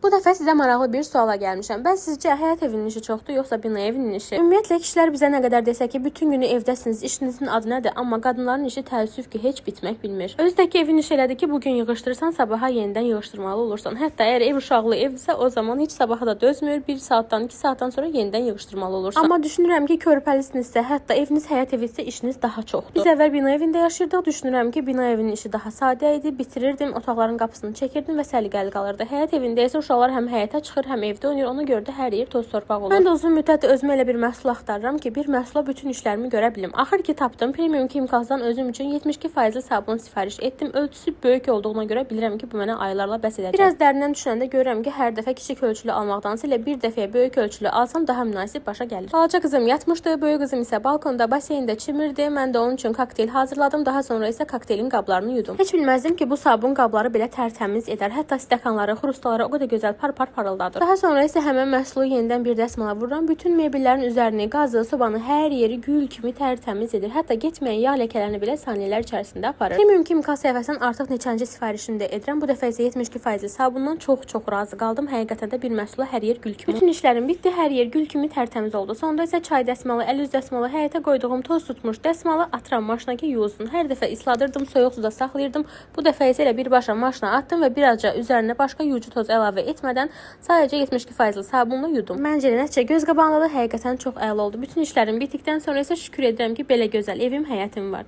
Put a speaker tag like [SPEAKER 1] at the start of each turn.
[SPEAKER 1] Bu dəfə sizə maraqlı bir suala gəlmişəm. Bəs sizcə həyət evinin işi çoxdur, yoxsa bina evinin işi? Ümumiyyətlə kişilər bizə nə qədər desə ki, bütün günü evdəsiniz, işinizin adı nədir? Amma qadınların işi təəssüf ki, heç bitmək bilmir. Özdəki evin iş elədir ki, bugün yığışdırsan, sabaha yenidən yığışdırmalı olursan. Hətta əgər ev uşaqlı evdirsə, o zaman heç sabaha da dözmür, 1 saatdan, 2 saatdan sonra yenidən yığışdırmalı olursan. Amma düşünürəm ki, körpəlisinizsə, hətta eviniz həyət evi isə işiniz daha çoxdur. Biz əvvəl bina evində yaşayırdıq, düşünürəm ki, bina evinin işi daha sadə idi, bitirirdim, otaqların qapısını çəkirdim və səliqəli qalırdı. Həyət evində isə uşaqlar həm həyətə çıxır, həm evdə oynayır. Ona görə də hər yer toz torpaq olur. Mən də uzun müddət özümə elə bir məhsul axtarıram ki, bir məhsula bütün işlərimi görə bilim. Axır ki tapdım. Premium Chemicals'dan özüm üçün 72% sabun sifariş etdim. Ölçüsü böyük olduğuna görə bilirəm ki, bu mənə aylarla bəs edəcək. Biraz dərindən düşünəndə görürəm ki, hər dəfə kiçik ölçülü almaqdansa elə bir dəfəyə böyük ölçülü alsam daha münasib başa gəlir. Balaca qızım yatmışdı, böyük qızım isə balkonda, baseyndə çimirdi. Mən də onun üçün kokteyl hazırladım. Daha sonra isə kokteylin qablarını yudum. Heç bilməzdim ki, bu sabun qabları belə tərtəmiz edər. Hətta stəkanları, xrustaları o qədər gözəl par-par parıldadır. Daha sonra isə həmin məhsulu yenidən bir dəsmala vururam. Bütün mebellərin üzərini, qazı, sobanı, hər yeri gül kimi tərtəmiz edir. Hətta getməyən yağ ləkələrini belə saniyələr içərisində aparır. Premium Chemical səhifəsindən artıq neçənci sifarişini də edirəm. Bu dəfə isə 72% sabundan çox razı qaldım. Həqiqətən də bir məhsula hər yer gül kimi. Bütün işlərim bitdi, hər yer gül kimi tərtəmiz oldu. Sonda isə çay dəsmalı, əl üz dəsmalı, həyətə qoyduğum toz tutmuş dəsmalı atıram maşına ki, yuyulsun. Hər dəfə isladırdım, soyuq suda saxlayırdım. Bu dəfə isə elə birbaşa maşına atdım və birazca üzərinə başqa yuyucu toz əlavə etmədən sadəcə 72% sabunla yudum. Məncə nəticə göz qabağındadır, həqiqətən çox əla oldu. Bütün işlərim bitdikdən sonra isə şükür edirəm ki, belə gözəl evim, həyətim var.